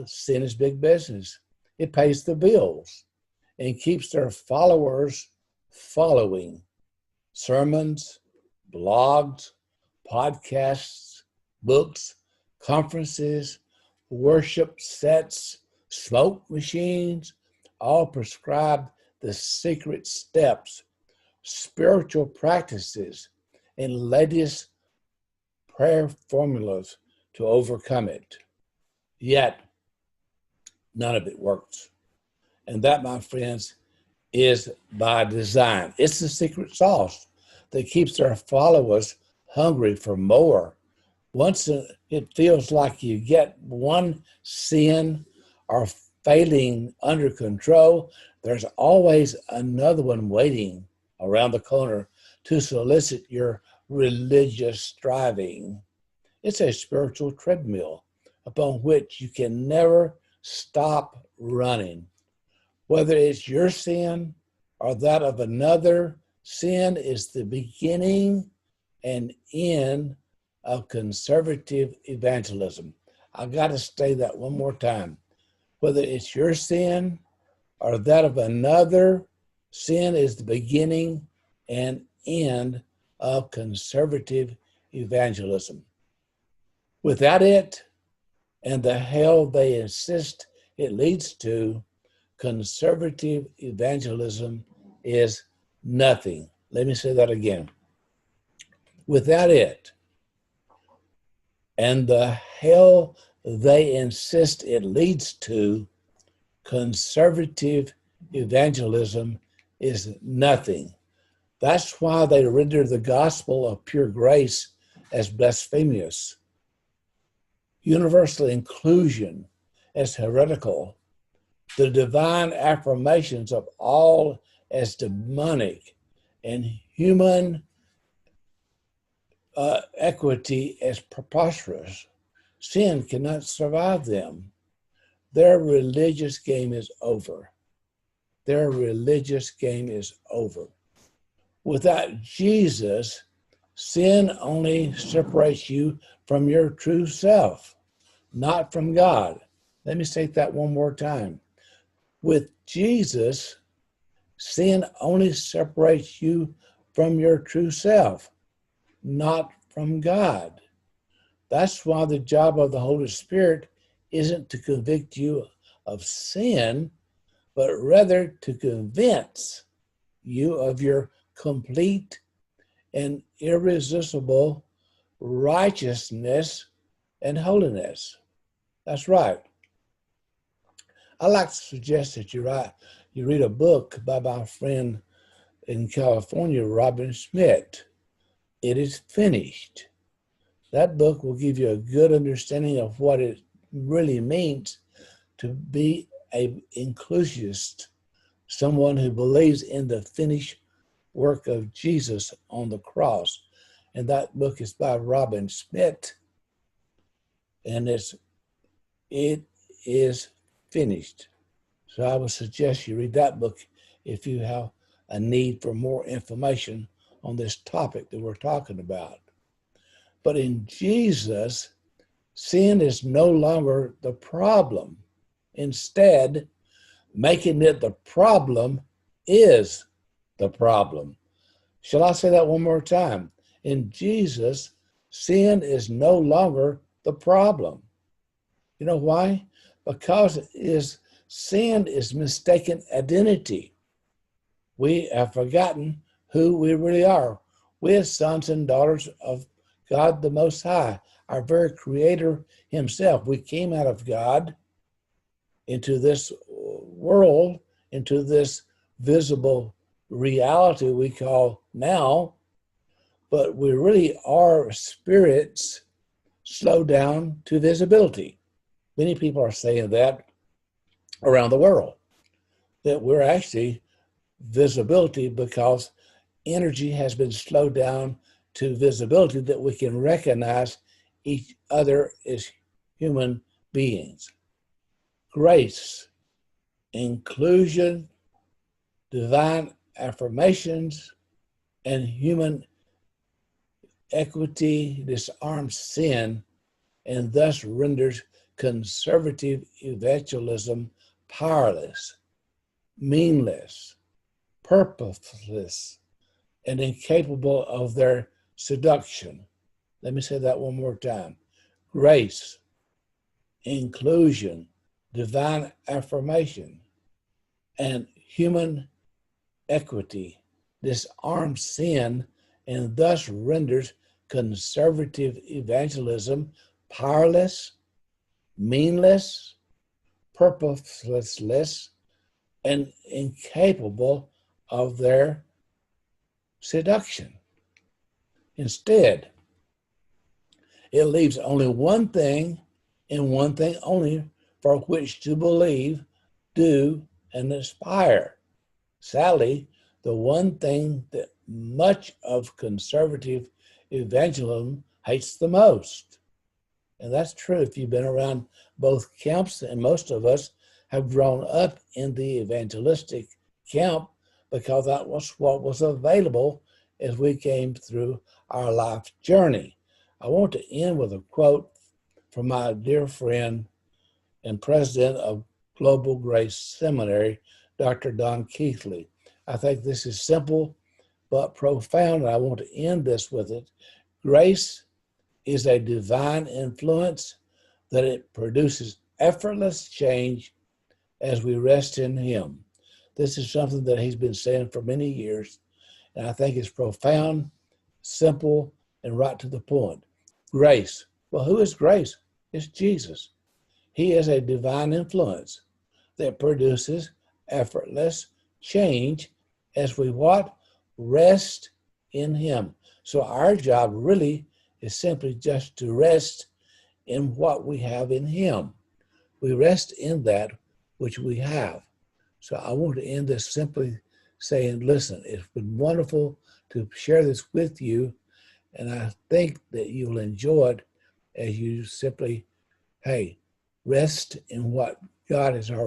sin is big business. It pays the bills and keeps their followers following. Sermons, blogs, podcasts, books, conferences, worship sets, smoke machines, all prescribe the secret steps, spiritual practices, and latest prayer formulas to overcome it. Yet, none of it works. And that, my friends, is by design. It's the secret sauce that keeps their followers hungry for more. Once it feels like you get one sin or failing under control, there's always another one waiting around the corner to solicit your religious striving. It's a spiritual treadmill upon which you can never stop running. Whether it's your sin or that of another, sin is the beginning and end of conservative evangelism. I got to say that one more time. Whether it's your sin or that of another, sin is the beginning and end of conservative evangelism. Without it and the hell they insist it leads to, conservative evangelism is nothing. Let me say that again. Without it and the hell they insist it leads to, conservative evangelism is nothing. That's why they render the gospel of pure grace as blasphemous, universal inclusion as heretical, the divine affirmations of all as demonic, and human equity as preposterous. Sin cannot survive them. Their religious game is over. Their religious game is over. Without Jesus, sin only separates you from your true self, not from God. Let me say that one more time. With Jesus, sin only separates you from your true self, not from God. That's why the job of the Holy Spirit isn't to convict you of sin, but rather to convince you of your complete and irresistible righteousness and holiness. That's right. I like to suggest that you read a book by my friend in California, Robin Schmidt. It is finished. That book will give you a good understanding of what it really means to be an inclusivist, someone who believes in the finished work of Jesus on the cross. And that book is by Robin Schmidt, and it is finished. So I would suggest you read that book if you have a need for more information on this topic that we're talking about. But in Jesus, sin is no longer the problem. Instead, making it the problem is the problem. Shall I say that one more time? In Jesus, sin is no longer the problem. You know why? Because sin is mistaken identity. We have forgotten who we really are. We are sons and daughters of God the Most High, our very Creator Himself. We came out of God into this world, into this visible reality we call now, but we really are spirits slowed down to visibility. Many people are saying that around the world, that we're actually visibility because energy has been slowed down to visibility, that we can recognize each other as human beings. Grace, inclusion, divine affirmations, and human equity disarms sin and thus renders conservative evangelism powerless, meaningless, purposeless, and incapable of their seduction. Let me say that one more time. Grace, inclusion, divine affirmation, and human equity disarm sin and thus renders conservative evangelism powerless, meaningless, purposeless, and incapable of their seduction. Instead, it leaves only one thing and one thing only for which to believe, do, and aspire. Sadly, the one thing that much of conservative evangelism hates the most. And that's true if you've been around both camps, and most of us have grown up in the evangelistic camp because that was what was available as we came through our life journey. I want to end with a quote from my dear friend and president of Global Grace Seminary, Dr. Don Keathley. I think this is simple but profound, and I want to end this with it. Grace is a divine influence that it produces effortless change as we rest in Him. This is something that he's been saying for many years, and I think it's profound, simple, and right to the point. Grace. Well, who is grace? It's Jesus. He is a divine influence that produces effortless change as we what? Rest in Him. So our job really is simply just to rest in what we have in Him. We rest in that which we have. So I want to end this simply saying, listen, it's been wonderful to share this with you, and I think that you'll enjoy it as you simply, hey, rest in what God has already